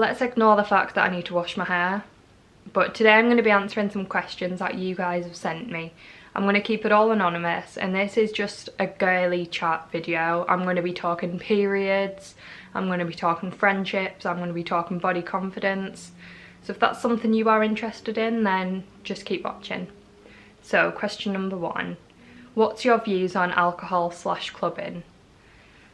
let's ignore the fact that I need to wash my hair. But today I'm going to be answering some questions that you guys have sent me. I'm going to keep it all anonymous, and this is just a girly chat video. I'm going to be talking periods, I'm going to be talking friendships, I'm going to be talking body confidence. So if that's something you are interested in, then just keep watching. So question number 1. What's your views on alcohol/clubbing?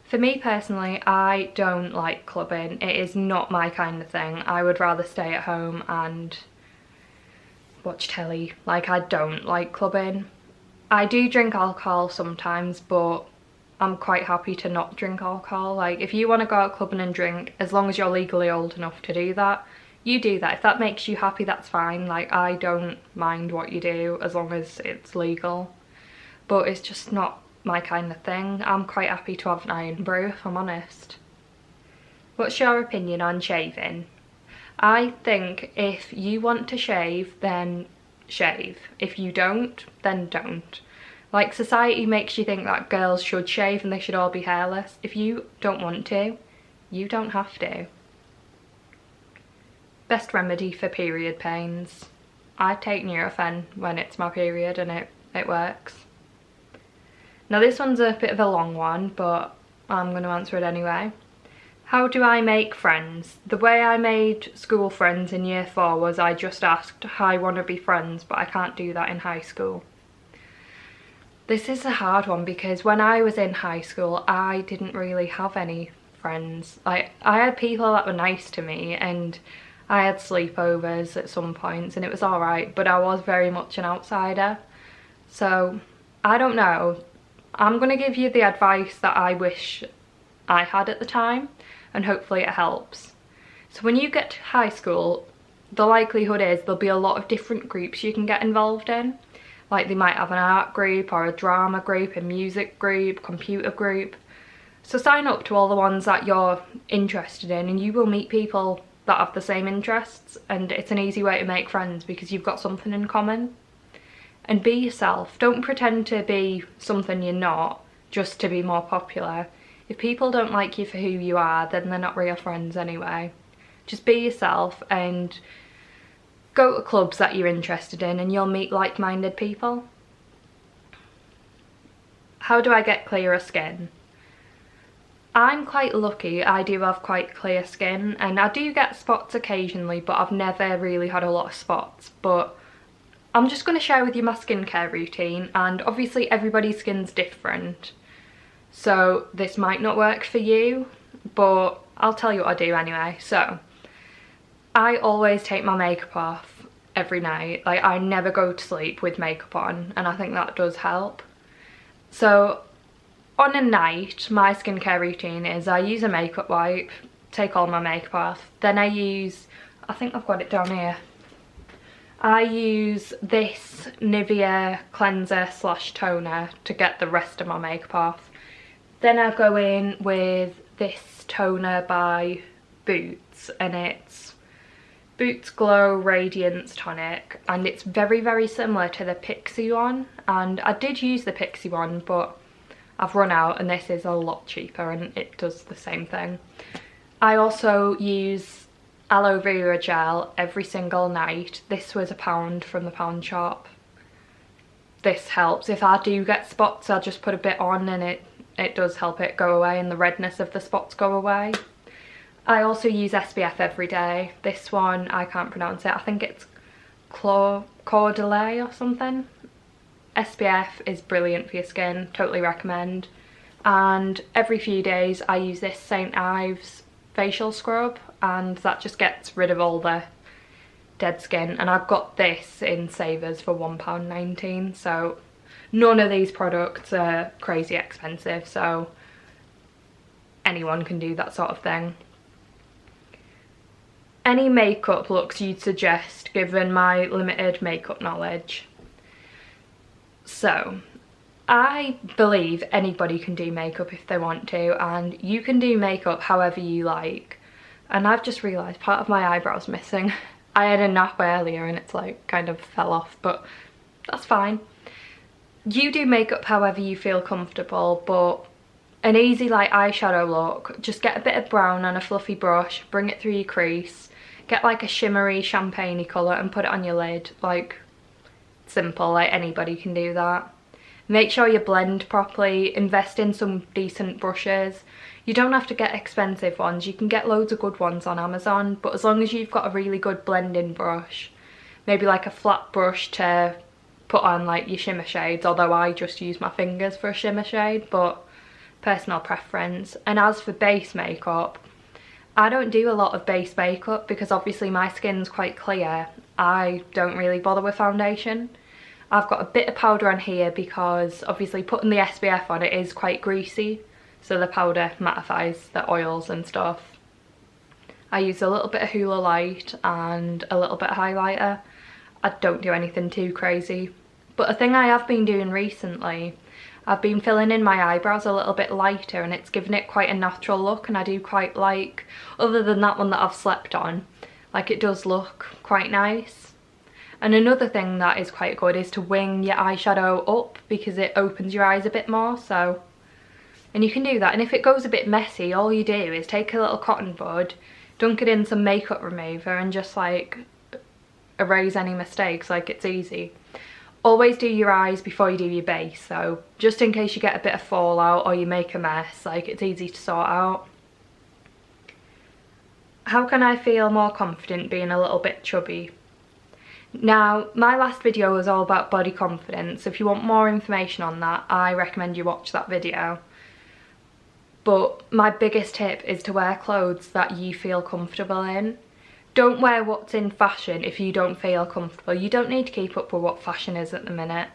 For me personally, I don't like clubbing. It is not my kind of thing. I would rather stay at home and watch telly. Like, I don't like clubbing. I do drink alcohol sometimes, but I'm quite happy to not drink alcohol. Like, if you want to go out clubbing and drink, as long as you're legally old enough to do that, you do that. If that makes you happy, that's fine. Like, I don't mind what you do as long as it's legal. But it's just not my kind of thing. I'm quite happy to have an iron brew, if I'm honest. What's your opinion on shaving? I think if you want to shave, then shave. If you don't, then don't. Like, society makes you think that girls should shave and they should all be hairless. If you don't want to, you don't have to. Best remedy for period pains? I take Nurofen when it's my period and it works. Now this one's a bit of a long one, but I'm going to answer it anyway. How do I make friends? The way I made school friends in year 4 was I just asked, "Hi, wanna be friends?" But I can't do that in high school. This is a hard one because when I was in high school, I didn't really have any friends. Like, I had people that were nice to me and I had sleepovers at some points and it was alright, but I was very much an outsider. So, I don't know. I'm going to give you the advice that I wish I had at the time, and hopefully it helps. So when you get to high school, the likelihood is there'll be a lot of different groups you can get involved in. Like, they might have an art group or a drama group, a music group, computer group. So sign up to all the ones that you're interested in and you will meet people that have the same interests, and it's an easy way to make friends because you've got something in common. And be yourself. Don't pretend to be something you're not just to be more popular. If people don't like you for who you are, then they're not real friends anyway. Just be yourself and go to clubs that you're interested in and you'll meet like-minded people. How do I get clearer skin? I'm quite lucky. I do have quite clear skin and I do get spots occasionally, but I've never really had a lot of spots. But I'm just going to share with you my skincare routine, and obviously everybody's skin's different. So this might not work for you, but I'll tell you what I do anyway. So I always take my makeup off every night. Like, I never go to sleep with makeup on, and I think that does help. So on a night, my skincare routine is I use a makeup wipe, take all my makeup off, then I use, I think I've got it down here, I use this Nivea cleanser / toner to get the rest of my makeup off. Then I go in with this toner by Boots, and it's Boots Glow Radiance Tonic, and it's very, very similar to the Pixi one, and I did use the Pixi one, but I've run out and this is a lot cheaper and it does the same thing. I also use aloe vera gel every single night. This was £1 from the pound shop. This helps. If I do get spots, I'll just put a bit on and it does help it go away and the redness of the spots go away. I also use SPF every day. This one, I can't pronounce it. I think it's Caudalie or something. SPF is brilliant for your skin, totally recommend. And every few days I use this St. Ives facial scrub, and that just gets rid of all the dead skin. And I've got this in Savers for £1.19, so none of these products are crazy expensive, so anyone can do that sort of thing. Any makeup looks you'd suggest given my limited makeup knowledge? So, I believe anybody can do makeup if they want to, and you can do makeup however you like. And I've just realised part of my eyebrow's missing. I had a nap earlier and it's like kind of fell off, but that's fine. You do makeup however you feel comfortable, but an easy like eyeshadow look, just get a bit of brown on a fluffy brush, bring it through your crease, get like a shimmery champagne-y colour and put it on your lid. Like, simple, like anybody can do that. Make sure you blend properly, invest in some decent brushes. You don't have to get expensive ones, you can get loads of good ones on Amazon, but as long as you've got a really good blending brush, maybe like a flat brush to put on like your shimmer shades, although I just use my fingers for a shimmer shade, but personal preference. And as for base makeup, I don't do a lot of base makeup because obviously my skin's quite clear. I don't really bother with foundation. I've got a bit of powder on here because obviously putting the SPF on it is quite greasy, so the powder mattifies the oils and stuff. I use a little bit of Hoola Light and a little bit of highlighter. I don't do anything too crazy. But a thing I have been doing recently, I've been filling in my eyebrows a little bit lighter and it's given it quite a natural look, and I do quite like, other than that one that I've slept on, like it does look quite nice. And another thing that is quite good is to wing your eyeshadow up because it opens your eyes a bit more, so. And you can do that, and if it goes a bit messy, all you do is take a little cotton bud, dunk it in some makeup remover and just like erase any mistakes, like it's easy. Always do your eyes before you do your base, so just in case you get a bit of fallout or you make a mess, like it's easy to sort out. How can I feel more confident being a little bit chubby? Now, my last video was all about body confidence, so if you want more information on that, I recommend you watch that video. But my biggest tip is to wear clothes that you feel comfortable in. Don't wear what's in fashion if you don't feel comfortable. You don't need to keep up with what fashion is at the minute.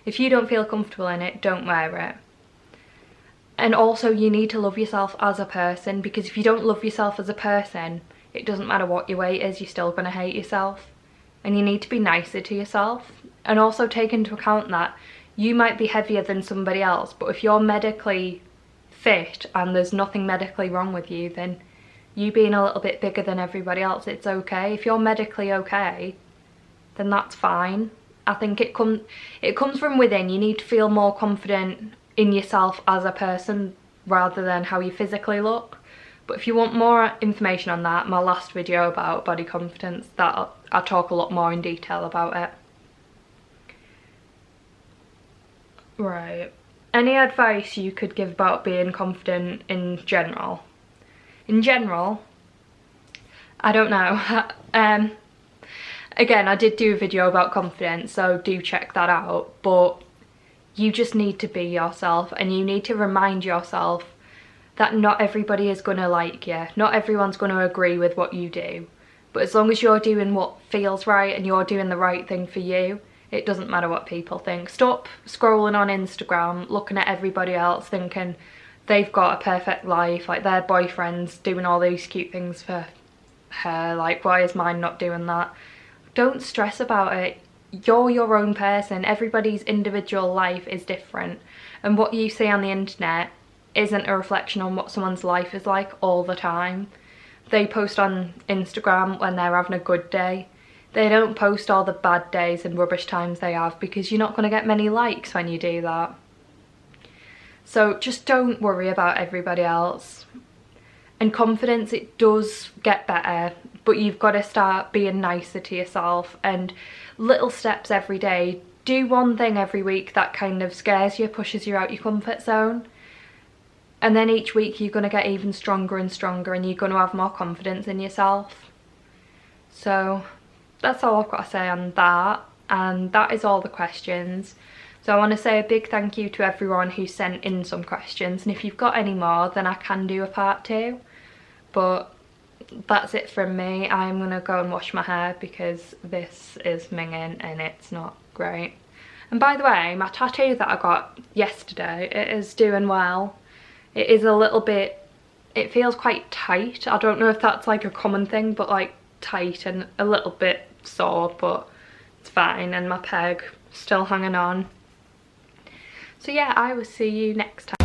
If you don't feel comfortable in it, don't wear it. And also you need to love yourself as a person, because if you don't love yourself as a person, it doesn't matter what your weight is, you're still going to hate yourself. And you need to be nicer to yourself. And also take into account that you might be heavier than somebody else, but if you're medically fit and there's nothing medically wrong with you, then you being a little bit bigger than everybody else, it's okay. If you're medically okay, then that's fine. I think it comes from within. You need to feel more confident in yourself as a person rather than how you physically look. But if you want more information on that, my last video about body confidence, that I talk a lot more in detail about it. Right. Any advice you could give about being confident in general? In general, I don't know. Again, I did do a video about confidence, so do check that out. But you just need to be yourself, and you need to remind yourself that not everybody is going to like you. Not everyone's going to agree with what you do. But as long as you're doing what feels right and you're doing the right thing for you, it doesn't matter what people think. Stop scrolling on Instagram, looking at everybody else, thinking they've got a perfect life, like their boyfriend's doing all these cute things for her, like why is mine not doing that? Don't stress about it. You're your own person. Everybody's individual life is different, and what you see on the internet isn't a reflection on what someone's life is like all the time. They post on Instagram when they're having a good day. They don't post all the bad days and rubbish times they have, because you're not going to get many likes when you do that. So just don't worry about everybody else. And confidence, it does get better, but you've got to start being nicer to yourself, and little steps every day. Do one thing every week that kind of scares you, pushes you out your comfort zone. And then each week you're going to get even stronger and stronger, and you're going to have more confidence in yourself. So that's all I've got to say on that, and that is all the questions. So I want to say a big thank you to everyone who sent in some questions, and if you've got any more then I can do a part 2. But that's it from me. I'm going to go and wash my hair because this is minging and it's not great. And by the way, my tattoo that I got yesterday, it is doing well. It is a little bit, it feels quite tight. I don't know if that's like a common thing, but like tight and a little bit sore, but it's fine. And my peg still hanging on. So yeah, I will see you next time.